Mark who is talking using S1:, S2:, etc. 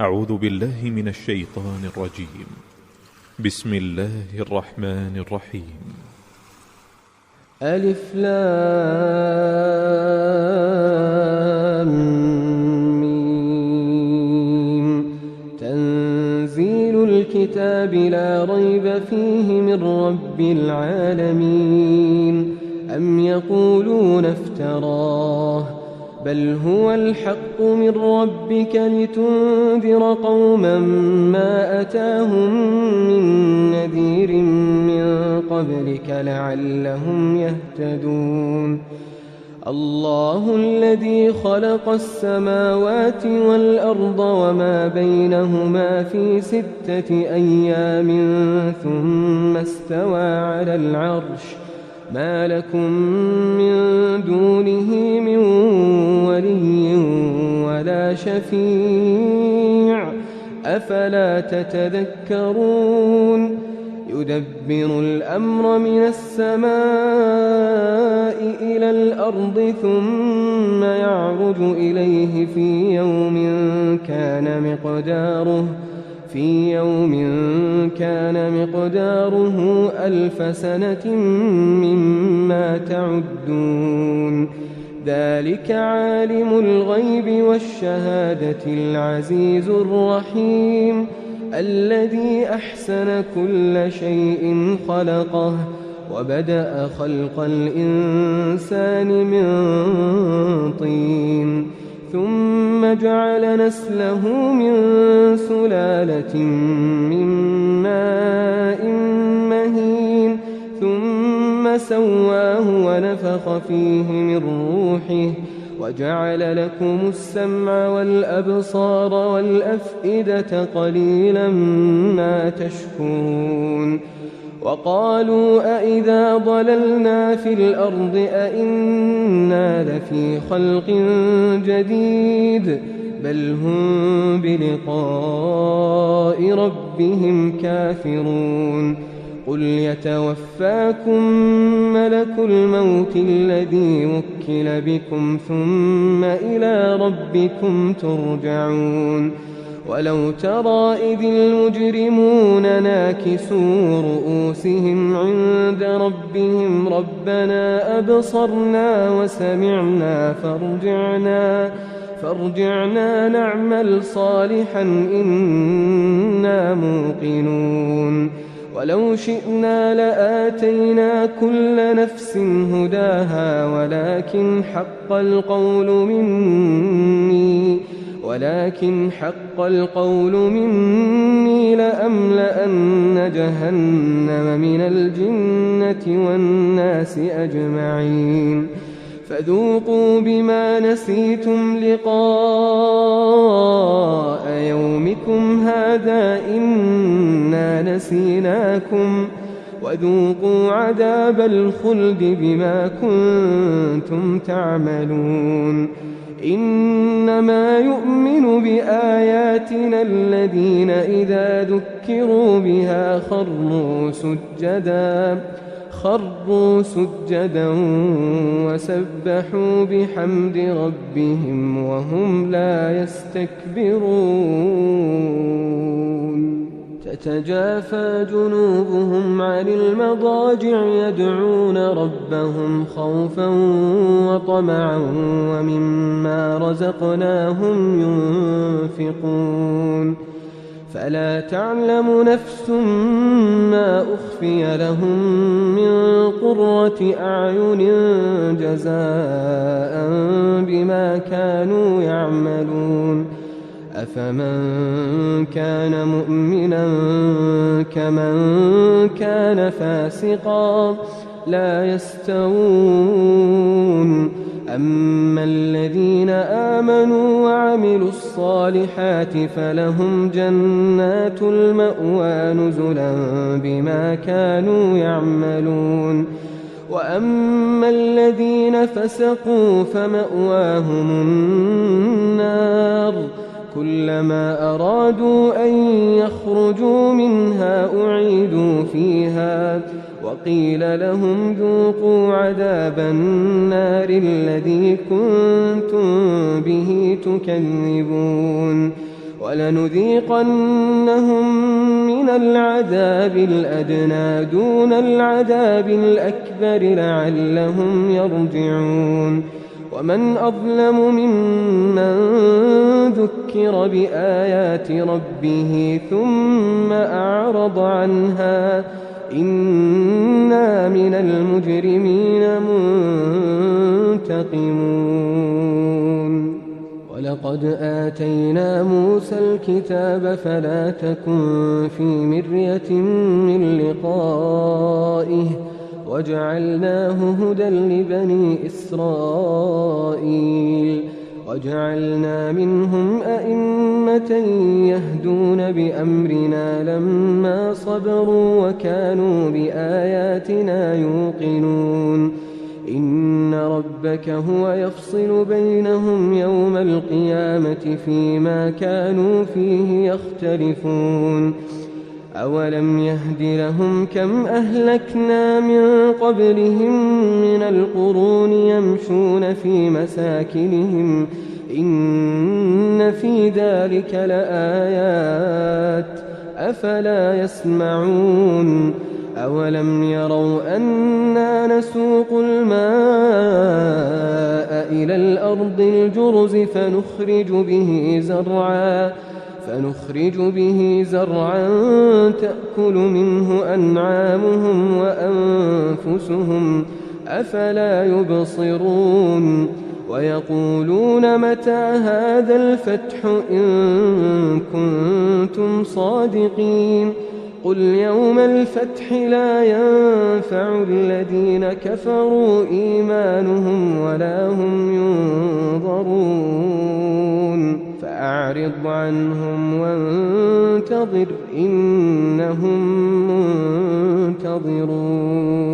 S1: أعوذ بالله من الشيطان الرجيم. بسم الله الرحمن الرحيم.
S2: ألف لام ميم. تنزيل الكتاب لا ريب فيه من رب العالمين. أم يقولون افتراه بل هو الحق من ربك لتنذر قوما ما أتاهم من نذير من قبلك لعلهم يهتدون. الله الذي خلق السماوات والأرض وما بينهما في 6 أيام ثم استوى على العرش. ما لكم من دونه من ولي ولا شفيع أفلا تتذكرون. يدبر الأمر من السماء إلى الأرض ثم يعرج إليه في يوم كان مقداره 1000 سنة مما تعدون. ذلك عالم الغيب والشهادة العزيز الرحيم الذي أحسن كل شيء خلقه وبدأ خلق الإنسان من طين ثم جعل نسله من سلالة من ماء مهين ثم سواه ونفخ فيه من روحه وجعل لكم السمع والأبصار والأفئدة قليلا ما تشكرون. وقالوا أئذا ضللنا في الأرض أئنا لفي خلق جديد بل هم بلقاء ربهم كافرون. قل يتوفاكم ملك الموت الذي وكل بكم ثم إلى ربكم ترجعون. ولو ترى إذ المجرمون ناكسوا رؤوسهم عند ربهم ربنا أبصرنا وسمعنا فارجعنا نعمل صالحا إنا موقنون. ولو شئنا لآتينا كل نفس هداها ولكن حق القول مني لأملأن جهنم من الجنة والناس أجمعين. فذوقوا بما نسيتم لقاء يومكم هذا إنا نسيناكم وذوقوا عذاب الخلد بما كنتم تعملون. إنما يؤمن بآياتنا الذين إذا ذكروا بها خروا سجدا وسبحوا بحمد ربهم وهم لا يستكبرون. تتجافى جنوبهم عن المضاجع يدعون ربهم خوفا وطمعا ومما رزقناهم ينفقون. فلا تعلم نفس ما أخفي لهم من قرة أعين جزاء بما كانوا يعملون. أفمن كان مؤمنا كمن كان فاسقا لا يستوون. أما الذين آمنوا وعملوا الصالحات فلهم جنات المأوى نزلا بما كانوا يعملون. وأما الذين فسقوا فمأواهم النار كلما أرادوا أن يخرجوا منها أعيدوا فيها وقيل لهم ذوقوا عذاب النار الذي كنتم به تكذبون. ولنذيقنهم من العذاب الأدنى دون العذاب الأكبر لعلهم يرجعون ومن أظلم ممن ذكر بآيات ربه ثم أعرض عنها إنا من المجرمين منتقمون ولقد آتينا موسى الكتاب فلا تكن في مرية من لقائه وجعلناه هدى لبني إسرائيل وجعلنا منهم أئمة يهدون بأمرنا لما صبروا وكانوا بآياتنا يوقنون إن ربك هو يفصل بينهم يوم القيامة فيما كانوا فيه يختلفون أولم يهد لهم كم أهلكنا من قبلهم من القرون يمشون في مساكنهم إن في ذلك لآيات أفلا يسمعون أولم يروا أنا نسوق الماء إلى الأرض الجرز فنخرج به زرعا تأكل منه أنعامهم وأنفسهم أفلا يبصرون ويقولون متى هذا الفتح إن كنتم صادقين قل يوم الفتح لا ينفع الذين كفروا إيمانهم ولا هم ينظرون فأعرض عنهم وانتظر إنهم منتظرون